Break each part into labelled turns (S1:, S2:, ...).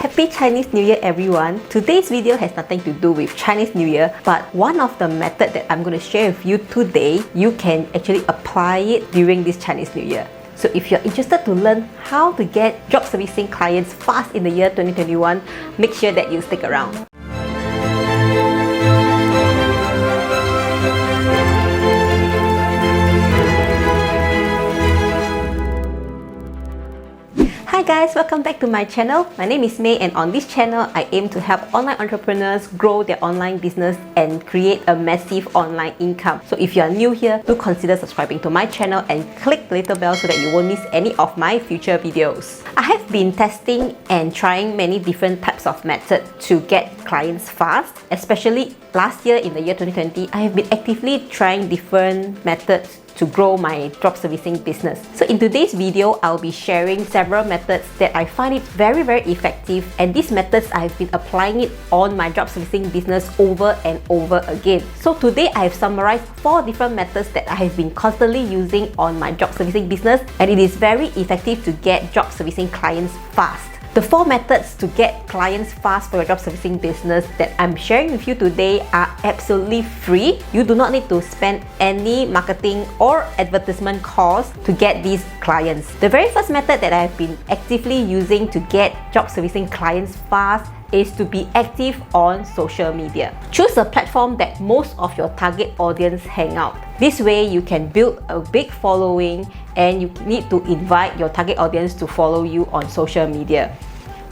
S1: Happy Chinese New Year everyone! Today's video has nothing to do with Chinese New Year, but one of the methods that I'm going to share with you today, you can actually apply it during this Chinese New Year. So if you're interested to learn how to get job servicing clients fast in the year 2021, make sure that you stick around. Hi guys, welcome back to my channel. My name is May, and on this channel, I aim to help online entrepreneurs grow their online business and create a massive online income. So if you are new here, do consider subscribing to my channel and click the little bell so that you won't miss any of my future videos. I have been testing and trying many different types of methods to get clients fast, especially last year in the year 2020. I have been actively trying different methods to grow my job servicing business. So in today's video, I'll be sharing several methods that I find it very effective, and these methods I've been applying it on my job servicing business over and over again. So today I have summarized 4 different methods that I have been constantly using on my job servicing business, and it is very effective to get job servicing clients fast. The 4 methods to get clients fast for your job servicing business that I'm sharing with you today are absolutely free. You do not need to spend any marketing or advertisement costs to get these clients. The very first method that I've been actively using to get job servicing clients fast is to be active on social media. Choose a platform that most of your target audience hang out. This way you can build a big following, and you need to invite your target audience to follow you on social media.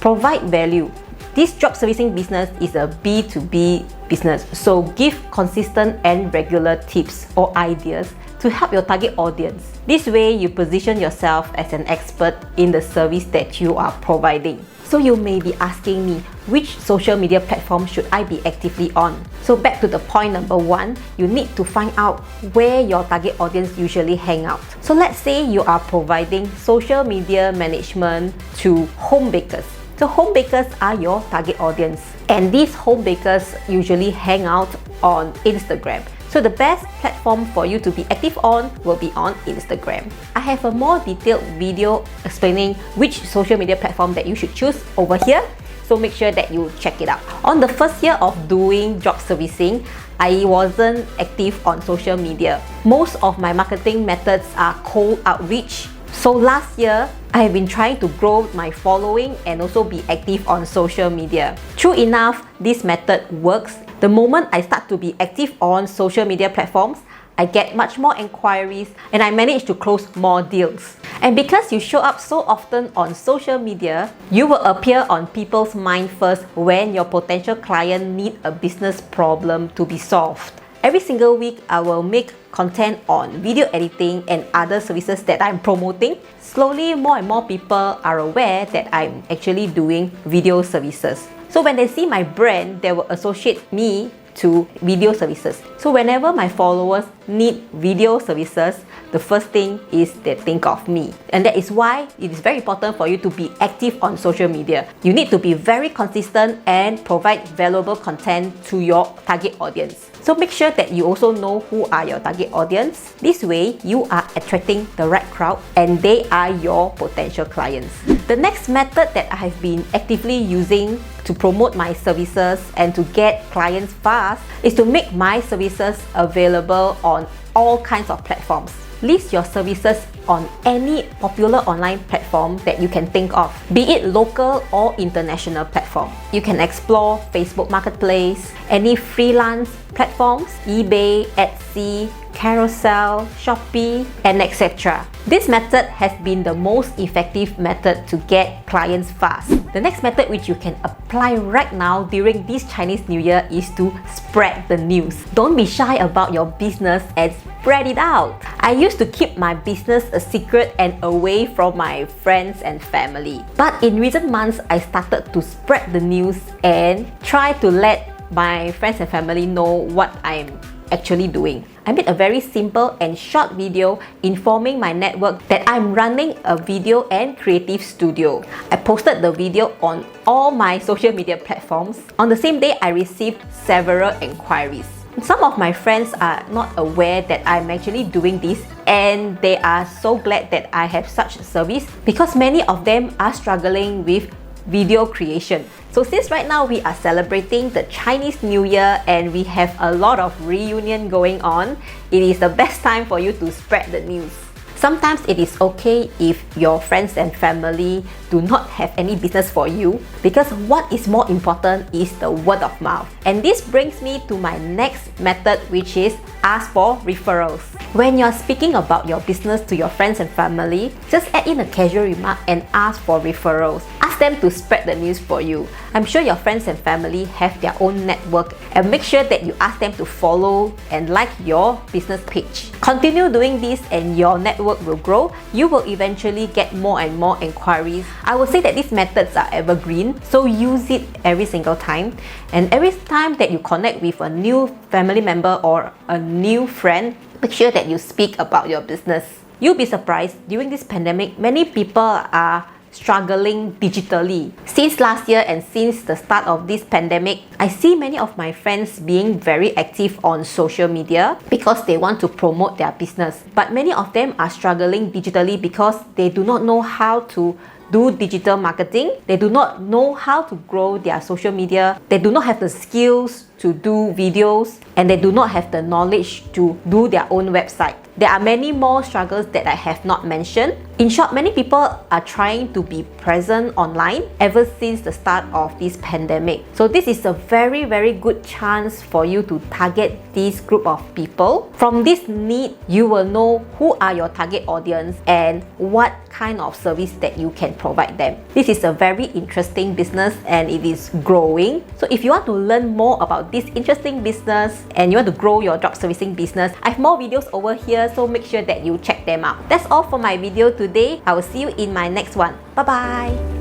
S1: Provide value. This job servicing business is a B2B business, so give consistent and regular tips or ideas to help your target audience. This way you position yourself as an expert in the service that you are providing. So you may be asking me, which social media platform should I be actively on? So back to the point number 1, you need to find out where your target audience usually hang out. So let's say you are providing social media management to home bakers. So home bakers are your target audience, and these home bakers usually hang out on Instagram. So the best platform for you to be active on will be on Instagram. I have a more detailed video explaining which social media platform that you should choose over here, so make sure that you check it out. On the first year of doing job servicing, I wasn't active on social media. Most of my marketing methods are cold outreach. So last year, I have been trying to grow my following and also be active on social media. True enough, this method works. The moment I start to be active on social media platforms, I get much more inquiries and I manage to close more deals. And because you show up so often on social media, you will appear on people's mind first when your potential client need a business problem to be solved. Every single week, I will make content on video editing and other services that I'm promoting. Slowly, more and more people are aware that I'm actually doing video services. So when they see my brand, they will associate me to video services. So whenever my followers need video services, the first thing is they think of me. And that is why it is very important for you to be active on social media. You need to be very consistent and provide valuable content to your target audience. So make sure that you also know who are your target audience. This way, you are attracting the right crowd and they are your potential clients. The next method that I have been actively using to promote my services and to get clients fast is to make my services available on all kinds of platforms. List your services on any popular online platform that you can think of, be it local or international platform. You can explore Facebook Marketplace, any freelance platforms, eBay, Etsy, Carousel, Shopee, and etc. This method has been the most effective method to get clients fast. The next method which you can apply right now during this Chinese New Year is to spread the news. Don't be shy about your business and spread it out. I used to keep my business a secret and away from my friends and family. But in recent months, I started to spread the news and try to let my friends and family know what I'm actually doing. I made a very simple and short video informing my network that I'm running a video and creative studio. I posted the video on all my social media platforms. On the same day, I received several inquiries. Some of my friends are not aware that I'm actually doing this, and they are so glad that I have such a service because many of them are struggling with video creation. So since right now we are celebrating the Chinese New Year and we have a lot of reunion going on, it is the best time for you to spread the news. Sometimes it is okay if your friends and family do not have any business for you, because what is more important is the word of mouth. And this brings me to my next method, which is ask for referrals. When you're speaking about your business to your friends and family, just add in a casual remark and ask for referrals. Ask them to spread the news for you. I'm sure your friends and family have their own network, and make sure that you ask them to follow and like your business page. Continue doing this and your network will grow. You will eventually get more and more inquiries. I would say that these methods are evergreen, so use it every single time. And every time that you connect with a new family member or a new friend, make sure that you speak about your business. You'll be surprised, during this pandemic, many people are struggling digitally. Since last year and since the start of this pandemic, I see many of my friends being very active on social media because they want to promote their business. But many of them are struggling digitally because they do not know how to do digital marketing. They do not know how to grow their social media. They do not have the skills to do videos, and they do not have the knowledge to do their own website. There are many more struggles that I have not mentioned. In short, many people are trying to be present online ever since the start of this pandemic. So this is a very, very good chance for you to target this group of people. From this need, you will know who are your target audience and what kind of service that you can provide them. This is a very interesting business and it is growing. So if you want to learn more about this interesting business and you want to grow your drop servicing business, I have more videos over here, so make sure that you check them out. That's all for my video today. I will see you in my next one. Bye bye.